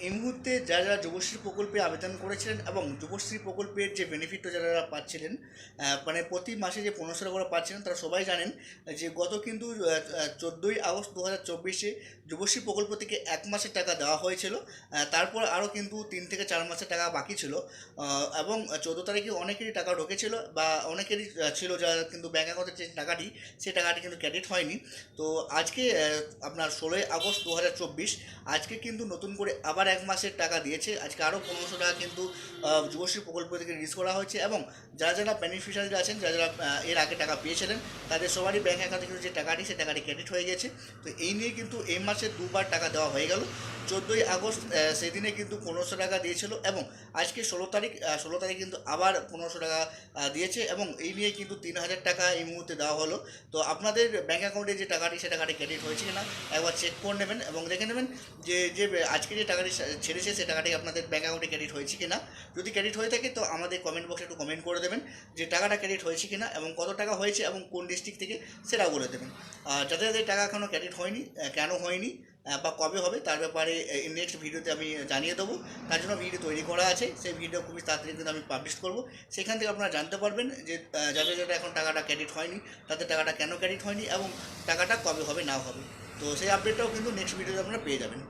এই মুহূর্তে যারা যারা যুবশ্রী প্রকল্পে আবেদন করেছিলেন এবং যুবশ্রী প্রকল্পের যে বেনিফিটটা যারা যারা পাচ্ছিলেন, মানে প্রতি মাসে যে 1500 টাকা করে পাচ্ছিলেন, তারা সবাই জানেন যে গত কিন্তু 14ই আগস্ট 2024 যুবশ্রী প্রকল্প থেকে 1 মাসের টাকা দেওয়া হয়েছিল। তারপর আরও কিন্তু 3 থেকে 4 মাসের টাকা বাকি ছিল, এবং 14 তারিখে অনেকেরই টাকা ঢুকেছিল বা অনেকেরই ছিল যারা কিন্তু ব্যাঙ্ক অ্যাকাউন্টের যে টাকাটি, সেই টাকাটি কিন্তু ক্রেডিট হয়নি। তো আজকে আপনার 16ই আগস্ট 2024 আজকে কিন্তু নতুন করে আবার 1 মাসের টাকা দিয়েছে। আজকে আরও 1500 টাকা কিন্তু যুবশ্রী প্রকল্প থেকে রিলিজ করা হয়েছে, এবং যারা যারা বেনিফিশিয়ারি আছেন, যারা যারা এর আগে টাকা পেয়েছিলেন, তাদের সবারই ব্যাঙ্ক অ্যাকাউন্টে কিন্তু যে টাকাটি, সেই টাকাটি ক্রেডিট হয়ে গেছে। তো এই নিয়ে কিন্তু এই মাসে দুবার টাকা দেওয়া হয়ে গেল। 14ই আগস্ট সেদিনে কিন্তু 1500 টাকা দিয়েছিল, এবং আজকে 16 তারিখ কিন্তু আবার 1500 টাকা দিয়েছে, এবং এই নিয়ে কিন্তু 3000 টাকা এই মুহূর্তে দেওয়া হলো। তো আপনাদের ব্যাঙ্ক অ্যাকাউন্টে যে টাকাটি, সে টাকাটি ক্রেডিট হয়েছে কিনা একবার চেক করে নেবেন, এবং দেখে নেবেন যে যে আজকে যে টাকাটি ছেড়েছে, সে টাকাটি আপনাদের ব্যাঙ্ক অ্যাকাউন্টে ক্রেডিট হয়েছে কিনা। যদি ক্রেডিট হয়ে থাকে তো আমাদের কমেন্ট বক্সে একটু কমেন্ট করে দেবেন যে টাকাটা ক্রেডিট হয়েছে কিনা, এবং কত টাকা হয়েছে এবং কোন ডিস্ট্রিক্ট থেকে, সেটাও বলে দেবেন। আর যাদের যাদের টাকা এখনও ক্রেডিট হয়নি, কেন হয়নি বা কবে হবে, তার ব্যাপারে নেক্সট ভিডিওতে আমি জানিয়ে দেবো। তার জন্য ভিডিও তৈরি করা আছে, সেই ভিডিও খুবই তাড়াতাড়ি কিন্তু আমি পাবলিশ করব। সেখান থেকে আপনারা জানতে পারবেন যে যাদের যাদের এখন টাকাটা ক্রেডিট হয়নি, তাদের টাকাটা কেন ক্রেডিট হয়নি এবং টাকাটা কবে হবে না হবে। তো সেই আপডেটটাও কিন্তু নেক্সট ভিডিওতে আপনারা পেয়ে যাবেন।